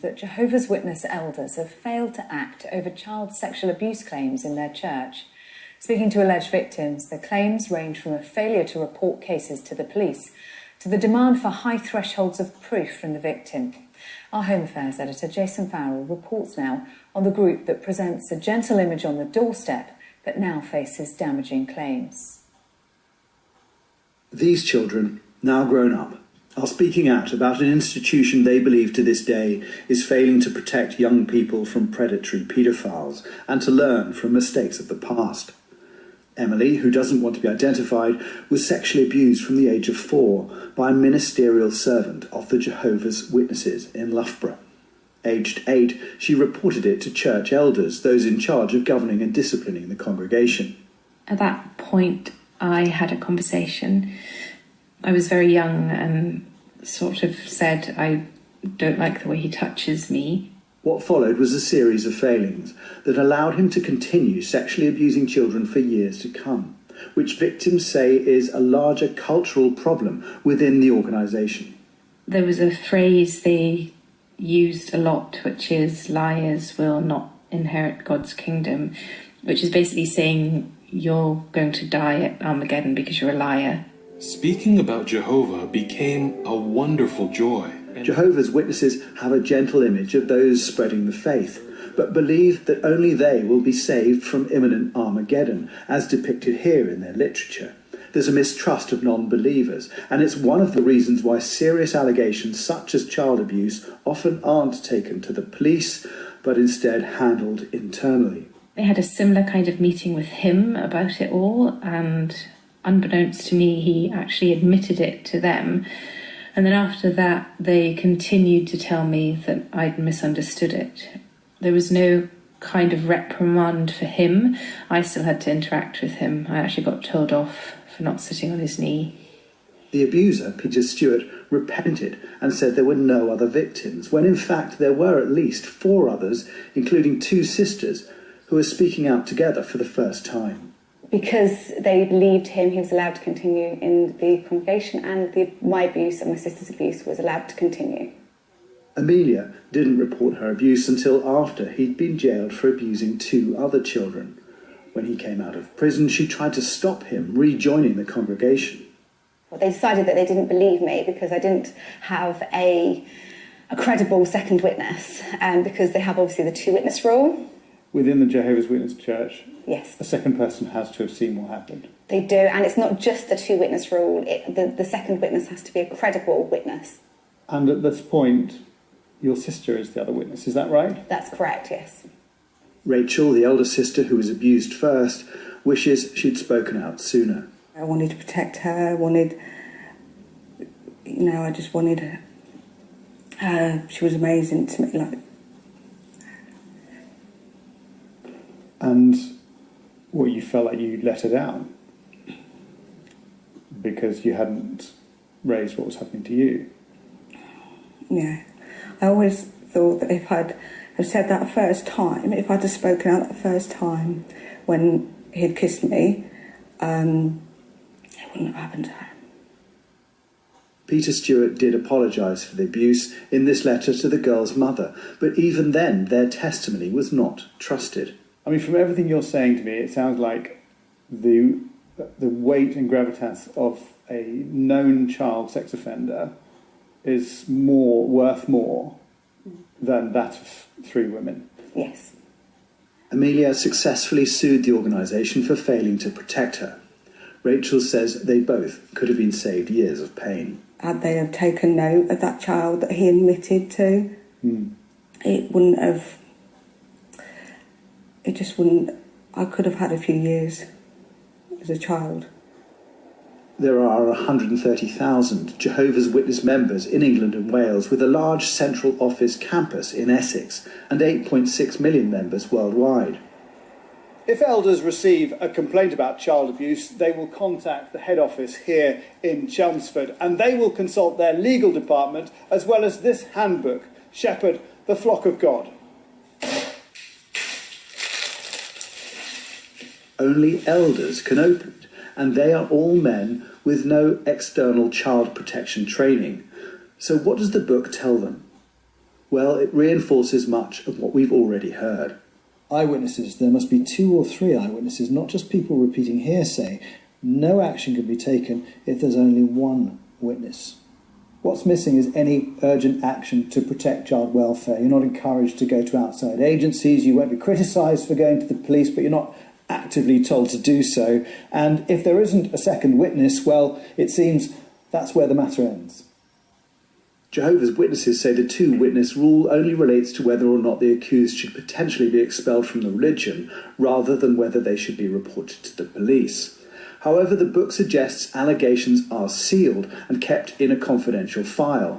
that Jehovah's Witness elders have failed to act over child sexual abuse claims in their church. Speaking to alleged victims, the claims range from a failure to report cases to the police to the demand for high thresholds of proof from the victim. Our Home Affairs editor, Jason Farrell, reports now on the group that presents a gentle image on the doorstep but now faces damaging claims. These children, now grown up, are speaking out about an institution they believe to this day is failing to protect young people from predatory paedophiles and to learn from mistakes of the past. Emily, who doesn't want to be identified, was sexually abused from the age of 4 by a ministerial servant of the Jehovah's Witnesses in Loughborough. Aged 8, she reported it to church elders, those in charge of governing and disciplining the congregation. At that point, I had a conversation. I was very young and sort of said, I don't like the way he touches me. What followed was a series of failings that allowed him to continue sexually abusing children for years to come, which victims say is a larger cultural problem within the organisation. There was a phrase they used a lot, which is liars will not inherit God's kingdom, which is basically saying you're going to die at Armageddon because you're a liar. Speaking about Jehovah became a wonderful joy. Jehovah's Witnesses have a gentle image of those spreading the faith, but believe that only they will be saved from imminent Armageddon, as depicted here in their literature. There's a mistrust of non-believers, and it's one of the reasons why serious allegations such as child abuse often aren't taken to the police, but instead handled internally. They had a similar kind of meeting with him about it all, and unbeknownst to me, he actually admitted it to them. And then after that, they continued to tell me that I'd misunderstood it. There was no kind of reprimand for him. I still had to interact with him. I actually got told off for not sitting on his knee. The abuser, Peter Stewart, repented and said there were no other victims, when in fact there were at least 4 others, including 2 sisters, who were speaking out together for the first time. Because they believed him, he was allowed to continue in the congregation, and my abuse and my sister's abuse was allowed to continue. Amelia didn't report her abuse until after he'd been jailed for abusing 2 other children. When he came out of prison, she tried to stop him rejoining the congregation. Well, they decided that they didn't believe me because I didn't have a credible second witness, because they have obviously the 2-witness rule. Within the Jehovah's Witness Church, yes, a second person has to have seen what happened. They do, and it's not just the 2-witness rule. The second witness has to be a credible witness. And at this point, your sister is the other witness, is that right? That's correct, yes. Rachel, the elder sister who was abused first, wishes she'd spoken out sooner. I wanted to protect her, I just wanted her. She was amazing to me, And what, you felt like you let her down because you hadn't raised what was happening to you? Yeah. I always thought that if I'd have said that first time, if I'd have spoken out that first time when he'd kissed me, it wouldn't have happened to her. Peter Stewart did apologise for the abuse in this letter to the girl's mother, but even then their testimony was not trusted. I mean, from everything you're saying to me, it sounds like the weight and gravitas of a known child sex offender is worth more than that of 3 women. Yes. Amelia successfully sued the organisation for failing to protect her. Rachel says they both could have been saved years of pain. Had they have taken note of that child that he admitted to, it wouldn't have... It just wouldn't... I could have had a few years as a child. There are 130,000 Jehovah's Witness members in England and Wales, with a large central office campus in Essex and 8.6 million members worldwide. If elders receive a complaint about child abuse, they will contact the head office here in Chelmsford, and they will consult their legal department as well as this handbook, Shepherd the Flock of God. Only elders can open it, and they are all men with no external child protection training. So what does the book tell them? Well, it reinforces much of what we've already heard. Eyewitnesses. There must be 2 or 3 eyewitnesses, not just people repeating hearsay. No action can be taken if there's only one witness. What's missing is any urgent action to protect child welfare. You're not encouraged to go to outside agencies. You won't be criticised for going to the police, but you're not actively told to do so. And if there isn't a second witness, well, it seems that's where the matter ends. Jehovah's Witnesses say the 2-witness rule only relates to whether or not the accused should potentially be expelled from the religion, rather than whether they should be reported to the police. However, the book suggests allegations are sealed and kept in a confidential file.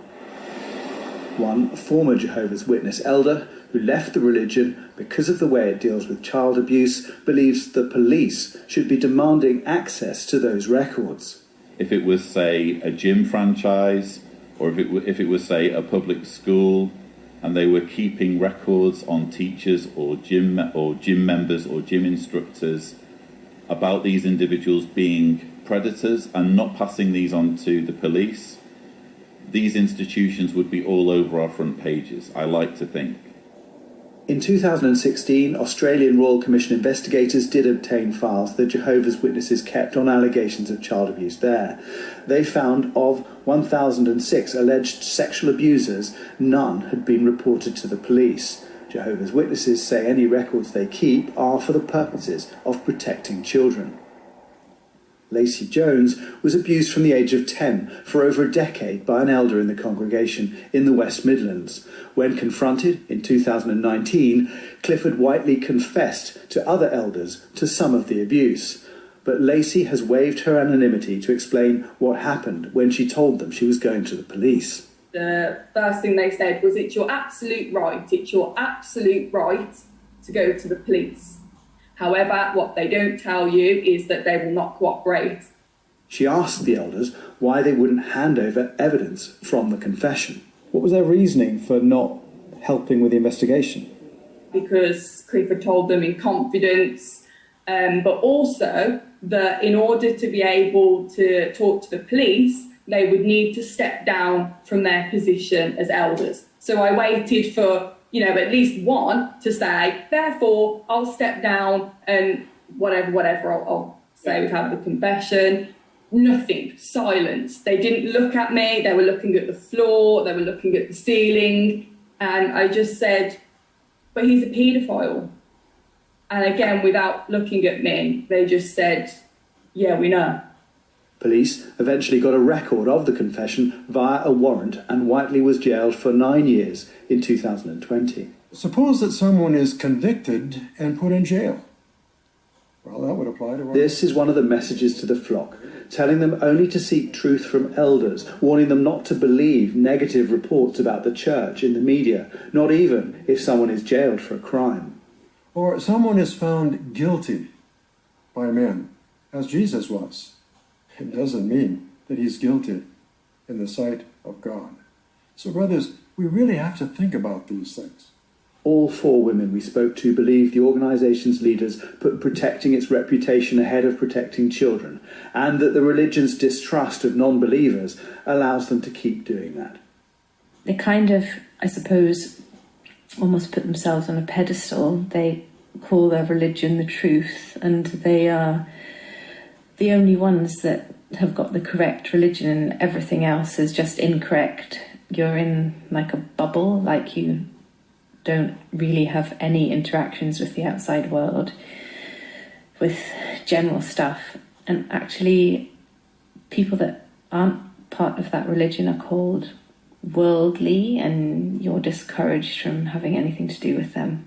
One former Jehovah's Witness elder, who left the religion because of the way it deals with child abuse, believes the police should be demanding access to those records. If it was, say, a gym franchise, or if it was, say, a public school, and they were keeping records on teachers or gym members or gym instructors about these individuals being predators and not passing these on to the police, these institutions would be all over our front pages, I like to think. In 2016, Australian Royal Commission investigators did obtain files that Jehovah's Witnesses kept on allegations of child abuse there. They found of 1,006 alleged sexual abusers, none had been reported to the police. Jehovah's Witnesses say any records they keep are for the purposes of protecting children. Lacey Jones was abused from the age of 10 for over a decade by an elder in the congregation in the West Midlands. When confronted in 2019, Clifford Whiteley confessed to other elders to some of the abuse. But Lacey has waived her anonymity to explain what happened when she told them she was going to the police. The first thing they said was, it's your absolute right to go to the police. However, what they don't tell you is that they will not cooperate. She asked the elders why they wouldn't hand over evidence from the confession. What was their reasoning for not helping with the investigation? Because Clifford told them in confidence, but also that in order to be able to talk to the police, they would need to step down from their position as elders. So I waited for at least one to say, therefore, I'll step down and whatever I'll say we've had the confession. Nothing, silence. They didn't look at me, they were looking at the floor, they were looking at the ceiling, and I just said, but he's a paedophile. And again, without looking at me, they just said, yeah, we know. Police eventually got a record of the confession via a warrant, and Whiteley was jailed for 9 years in 2020. Suppose that someone is convicted and put in jail. Well, that would apply to... This is one of the messages to the flock, telling them only to seek truth from elders, warning them not to believe negative reports about the church in the media, not even if someone is jailed for a crime. Or someone is found guilty by men, as Jesus was. It doesn't mean that he's guilty in the sight of God. So, brothers, we really have to think about these things. All 4 women we spoke to believe the organisation's leaders put protecting its reputation ahead of protecting children, and that the religion's distrust of non-believers allows them to keep doing that. They kind of, I suppose, almost put themselves on a pedestal. They call their religion the truth, and they are the only ones that have got the correct religion, and everything else is just incorrect. You're in like a bubble, like you don't really have any interactions with the outside world, with general stuff. And actually, people that aren't part of that religion are called worldly, and you're discouraged from having anything to do with them.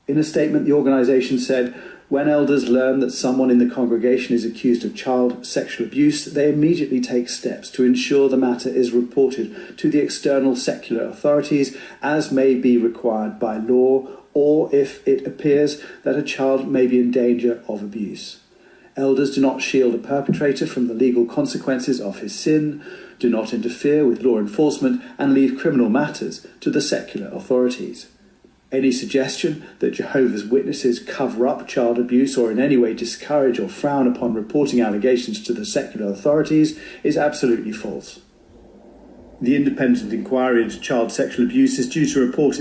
In a statement, the organisation said, when elders learn that someone in the congregation is accused of child sexual abuse, they immediately take steps to ensure the matter is reported to the external secular authorities as may be required by law, or if it appears that a child may be in danger of abuse. Elders do not shield a perpetrator from the legal consequences of his sin, do not interfere with law enforcement, and leave criminal matters to the secular authorities. Any suggestion that Jehovah's Witnesses cover up child abuse or in any way discourage or frown upon reporting allegations to the secular authorities is absolutely false. The independent inquiry into child sexual abuse is due to report its